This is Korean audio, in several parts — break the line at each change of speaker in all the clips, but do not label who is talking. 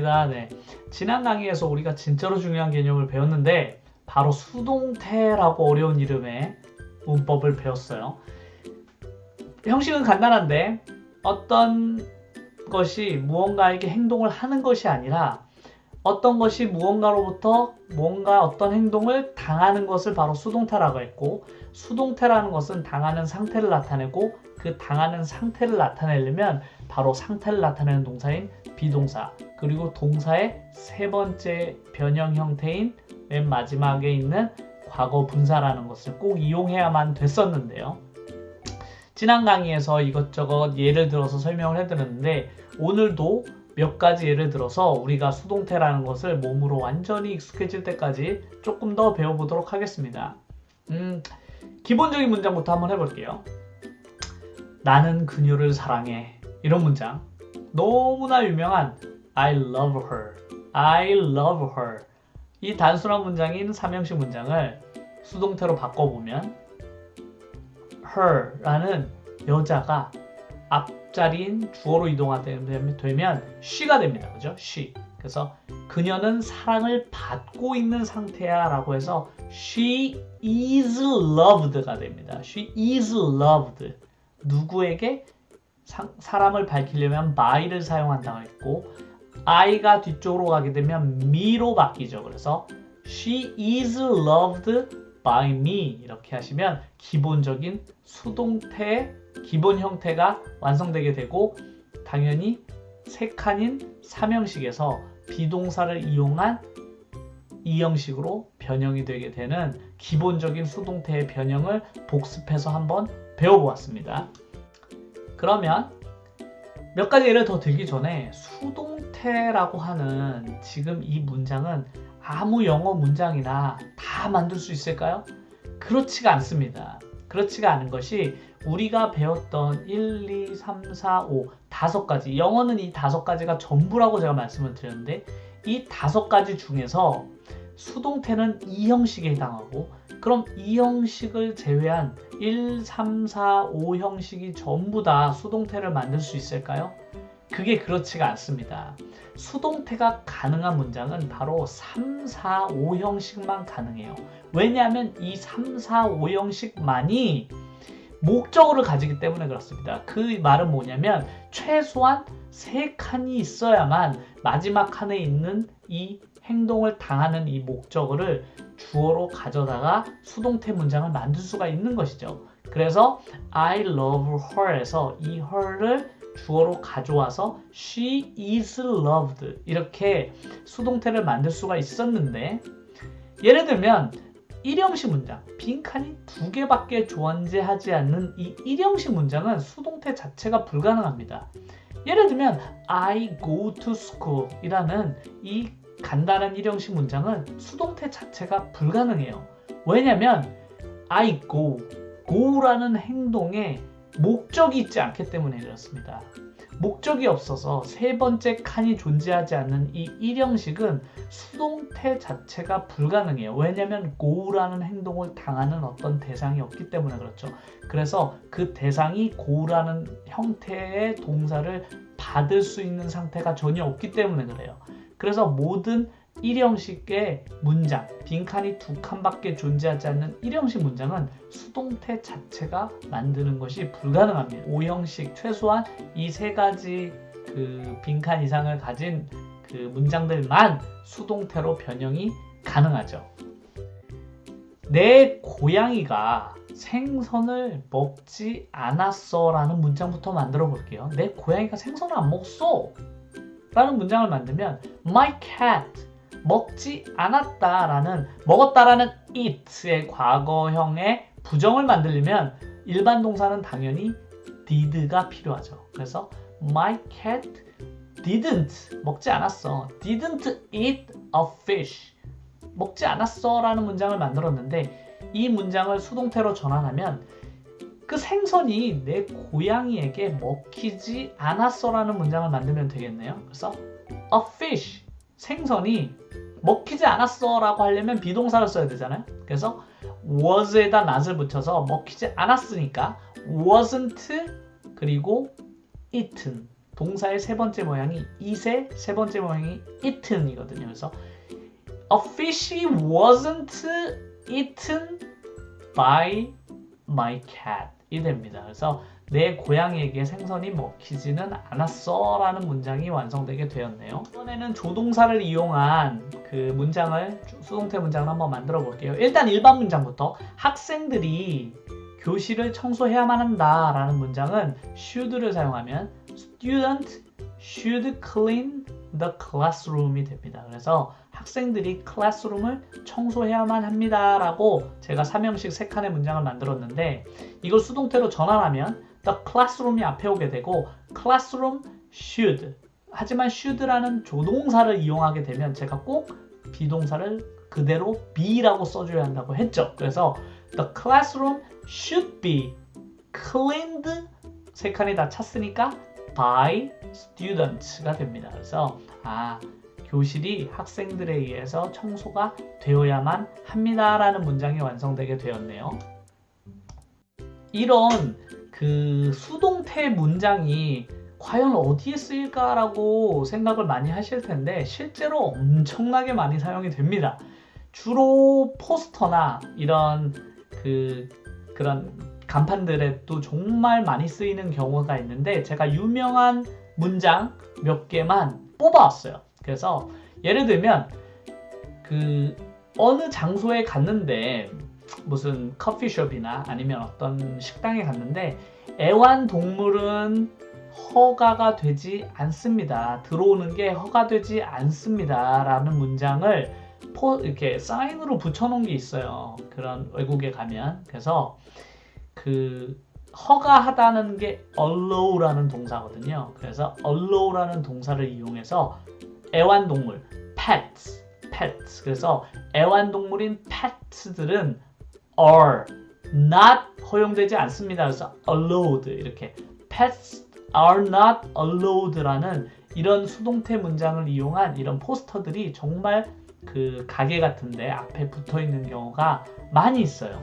네. 지난 강의에서 우리가 진짜로 중요한 개념을 배웠는데 바로 수동태라고 어려운 이름의 문법을 배웠어요. 형식은 간단한데 어떤 것이 무언가에게 행동을 하는 것이 아니라 어떤 것이 무언가로부터 뭔가 어떤 행동을 당하는 것을 바로 수동태라고 했고, 수동태라는 것은 당하는 상태를 나타내고 그 당하는 상태를 나타내려면 바로 상태를 나타내는 동사인 비동사, 그리고 동사의 세 번째 변형 형태인 맨 마지막에 있는 과거 분사라는 것을 꼭 이용해야만 됐었는데요. 지난 강의에서 이것저것 예를 들어서 설명을 해드렸는데 오늘도 몇 가지 예를 들어서 우리가 수동태라는 것을 몸으로 완전히 익숙해질 때까지 조금 더 배워보도록 하겠습니다. 기본적인 문장부터 한번 해볼게요. 나는 그녀를 사랑해. 이런 문장. 너무나 유명한 I love her. I love her. 이 단순한 문장인 삼형식 문장을 수동태로 바꿔보면 her라는 여자가 앞자리인 주어로 이동하게 되면 she가 됩니다. 그죠? she. 그래서 그녀는 사랑을 받고 있는 상태야 라고 해서 she is loved가 됩니다. she is loved. 누구에게 사람을 밝히려면 by를 사용한다고 했고 I가 뒤쪽으로 가게 되면 me로 바뀌죠. 그래서 she is loved by me 이렇게 하시면 기본적인 수동태의 기본 형태가 완성되게 되고 당연히 세 칸인 삼형식에서 비동사를 이용한 이형식으로 변형이 되게 되는 기본적인 수동태의 변형을 복습해서 한번 배워보았습니다. 그러면 몇 가지 예를 더 들기 전에 수동태라고 하는 지금 이 문장은 아무 영어 문장이나 다 만들 수 있을까요? 그렇지가 않습니다. 그렇지가 않은 것이 우리가 배웠던 1, 2, 3, 4, 5 다섯 가지, 영어는 이 다섯 가지가 전부라고 제가 말씀을 드렸는데 이 다섯 가지 중에서 수동태는 이 형식에 해당하고 그럼 이 형식을 제외한 1, 3, 4, 5 형식이 전부 다 수동태를 만들 수 있을까요? 그게 그렇지가 않습니다. 수동태가 가능한 문장은 바로 3, 4, 5 형식만 가능해요. 왜냐하면 이 3, 4, 5 형식만이 목적어를 가지기 때문에 그렇습니다. 그 말은 뭐냐면 최소한 3칸이 있어야만 마지막 칸에 있는 이 행동을 당하는 이 목적어를 주어로 가져다가 수동태 문장을 만들 수가 있는 것이죠. 그래서 I love her에서 이 her를 주어로 가져와서 she is loved 이렇게 수동태를 만들 수가 있었는데 예를 들면 1형식 문장, 빈칸이 2개밖에 존재하지 않는 이 1형식 문장은 수동태 자체가 불가능합니다. 예를 들면 I go to school 이라는 이 간단한 1형식 문장은 수동태 자체가 불가능해요. 왜냐면 I go라는 행동에 목적이 있지 않기 때문에 그렇습니다. 목적이 없어서 세 번째 칸이 존재하지 않는 이 1형식은 수동태 자체가 불가능해요. 왜냐하면 go라는 행동을 당하는 어떤 대상이 없기 때문에 그렇죠. 그래서 그 대상이 go라는 형태의 동사를 받을 수 있는 상태가 전혀 없기 때문에 그래요. 그래서 모든 1형식의 문장, 빈칸이 2칸밖에 존재하지 않는 1형식 문장은 수동태 자체가 만드는 것이 불가능합니다. 5형식 최소한 이 세 가지 그 빈칸 이상을 가진 그 문장들만 수동태로 변형이 가능하죠. 내 고양이가 생선을 먹지 않았어 라는 문장부터 만들어 볼게요. 내 고양이가 생선을 안 먹었어 라는 문장을 만들면 My cat 먹지 않았다 라는 먹었다라는 it의 과거형의 부정을 만들려면 일반 동사는 당연히 did가 필요하죠. 그래서 My cat didn't 먹지 않았어. didn't eat a fish 먹지 않았어 라는 문장을 만들었는데 이 문장을 수동태로 전환하면 그 생선이 내 고양이에게 먹히지 않았어 라는 문장을 만들면 되겠네요. 그래서 a fish 생선이 먹히지 않았어 라고 하려면 비동사를 써야 되잖아요. 그래서 was에다 not을 붙여서 먹히지 않았으니까 wasn't 그리고 eaten 동사의 세 번째 모양이 eat의 세 번째 모양이 eaten이거든요. 그래서 a fish wasn't eaten by my cat 이 됩니다. 그래서 내 고양이에게 생선이 먹히지는 않았어 라는 문장이 완성되게 되었네요. 이번에는 조동사를 이용한 그 문장을 수동태 문장을 한번 만들어 볼게요. 일단 일반 문장부터 학생들이 교실을 청소해야만 한다 라는 문장은 should를 사용하면 student should clean the classroom이 됩니다. 그래서 학생들이 클래스룸을 청소해야만 합니다 라고 제가 3형식 3칸의 문장을 만들었는데 이걸 수동태로 전환하면 the classroom이 앞에 오게 되고 classroom should 하지만 should라는 조동사를 이용하게 되면 제가 꼭 비동사를 그대로 be라고 써줘야 한다고 했죠. 그래서 the classroom should be cleaned 3칸이 다 찼으니까 by students가 됩니다. 그래서 교실이 학생들에 의해서 청소가 되어야만 합니다 라는 문장이 완성되게 되었네요. 이런 그 수동태 문장이 과연 어디에 쓰일까라고 생각을 많이 하실 텐데 실제로 엄청나게 많이 사용이 됩니다. 주로 포스터나 이런 그런 간판들에도 정말 많이 쓰이는 경우가 있는데 제가 유명한 문장 몇 개만 뽑아왔어요. 그래서 예를 들면 어느 장소에 갔는데 무슨 커피숍이나 아니면 어떤 식당에 갔는데 애완동물은 허가가 되지 않습니다. 들어오는 게 허가되지 않습니다. 라는 문장을 이렇게 사인으로 붙여놓은 게 있어요. 그런 외국에 가면. 그래서 허가하다는 게 allow라는 동사거든요. 그래서 allow라는 동사를 이용해서 애완동물, pets. 그래서 애완동물인 pets들은 are not 허용되지 않습니다. 그래서 allowed 이렇게 pets are not allowed라는 이런 수동태 문장을 이용한 이런 포스터들이 정말 가게 같은데 앞에 붙어 있는 경우가 많이 있어요.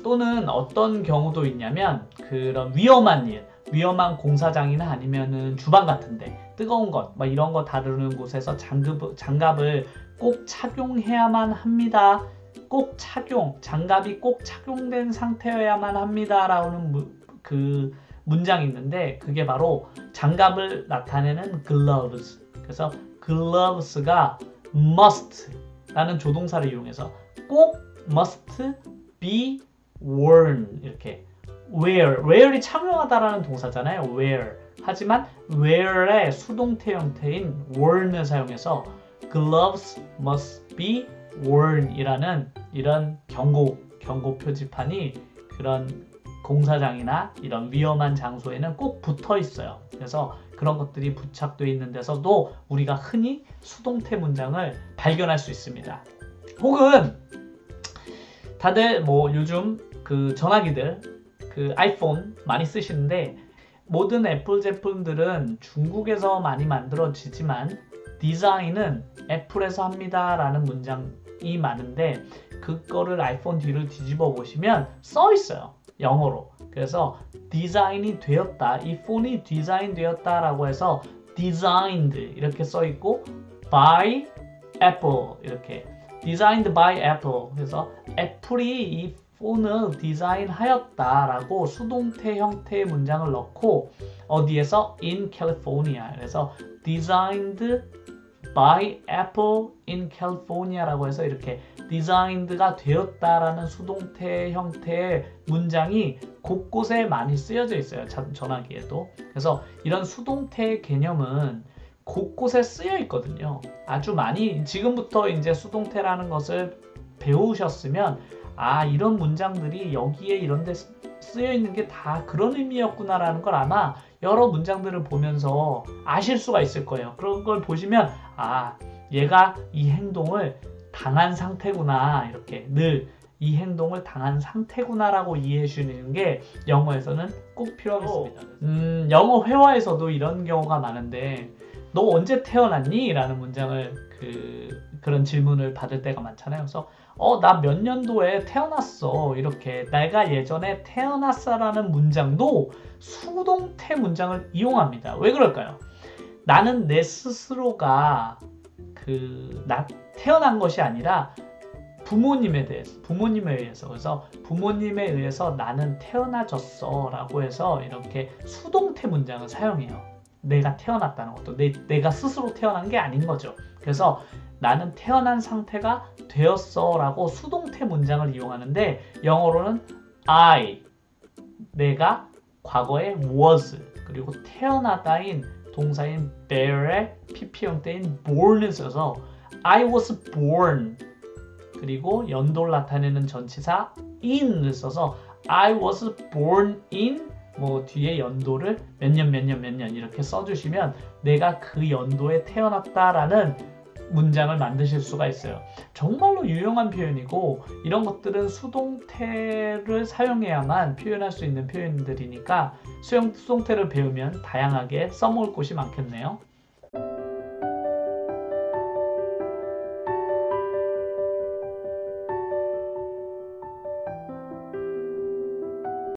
또는 어떤 경우도 있냐면 그런 위험한 일, 위험한 공사장이나 아니면은 주방 같은데 뜨거운 것, 이런 거 다루는 곳에서 장갑을 꼭 착용해야만 합니다. 장갑이 꼭 착용된 상태여야만 합니다라는 문장이 있는데 그게 바로 장갑을 나타내는 gloves. 그래서 gloves가 must라는 조동사를 이용해서 꼭 must be worn 이렇게 wear이 착용하다라는 동사잖아요. wear. 하지만 wear의 수동태 형태인 worn을 사용해서 gloves must be worn 이라는 이런 경고 표지판이 그런 공사장이나 이런 위험한 장소에는 꼭 붙어 있어요. 그래서 그런 것들이 부착되어 있는 데서도 우리가 흔히 수동태 문장을 발견할 수 있습니다. 혹은 다들 요즘 전화기들 아이폰 많이 쓰시는데 모든 애플 제품들은 중국에서 많이 만들어지지만 디자인은 애플에서 합니다 라는 문장이 많은데 그거를 아이폰 뒤를 뒤집어 보시면 써 있어요. 영어로. 그래서 디자인이 되었다. 이 폰이 디자인 되었다 라고 해서 designed 이렇게 써 있고 by Apple 이렇게 designed by Apple 그래서 애플이 이 폰을 디자인하였다라고 수동태 형태의 문장을 넣고 어디에서 in California 그래서 designed by Apple in California라고 해서 이렇게 designed가 되었다라는 수동태 형태의 문장이 곳곳에 많이 쓰여져 있어요. 전화기에도. 그래서 이런 수동태의 개념은 곳곳에 쓰여 있거든요. 아주 많이 지금부터 이제 수동태라는 것을 배우셨으면 이런 문장들이 여기에 이런 데 쓰여 있는 게 다 그런 의미였구나라는 걸 아마 여러 문장들을 보면서 아실 수가 있을 거예요. 그런 걸 보시면 얘가 이 행동을 당한 상태구나 이렇게 늘 이 행동을 당한 상태구나라고 이해해 주는 게 영어에서는 꼭 필요하겠습니다. 영어 회화에서도 이런 경우가 많은데 너 언제 태어났니? 라는 문장을 그런 질문을 받을 때가 많잖아요. 그래서 나 몇 년도에 태어났어. 이렇게 내가 예전에 태어났어라는 문장도 수동태 문장을 이용합니다. 왜 그럴까요? 나는 내 스스로가 태어난 것이 아니라 부모님에 의해서 그래서 부모님에 의해서 나는 태어나졌어 라고 해서 이렇게 수동태 문장을 사용해요. 내가 태어났다는 것도 내가 스스로 태어난 게 아닌 거죠. 그래서 나는 태어난 상태가 되었어 라고 수동태 문장을 이용하는데 영어로는 I, 내가 과거에 was, 그리고 태어나다인 동사인 bear에 pp형 때인 born을 써서 I was born, 그리고 연도를 나타내는 전치사 in을 써서 I was born in 뒤에 연도를 몇 년 이렇게 써주시면 내가 그 연도에 태어났다라는 문장을 만드실 수가 있어요. 정말로 유용한 표현이고 이런 것들은 수동태를 사용해야만 표현할 수 있는 표현들이니까 수동태를 배우면 다양하게 써먹을 곳이 많겠네요.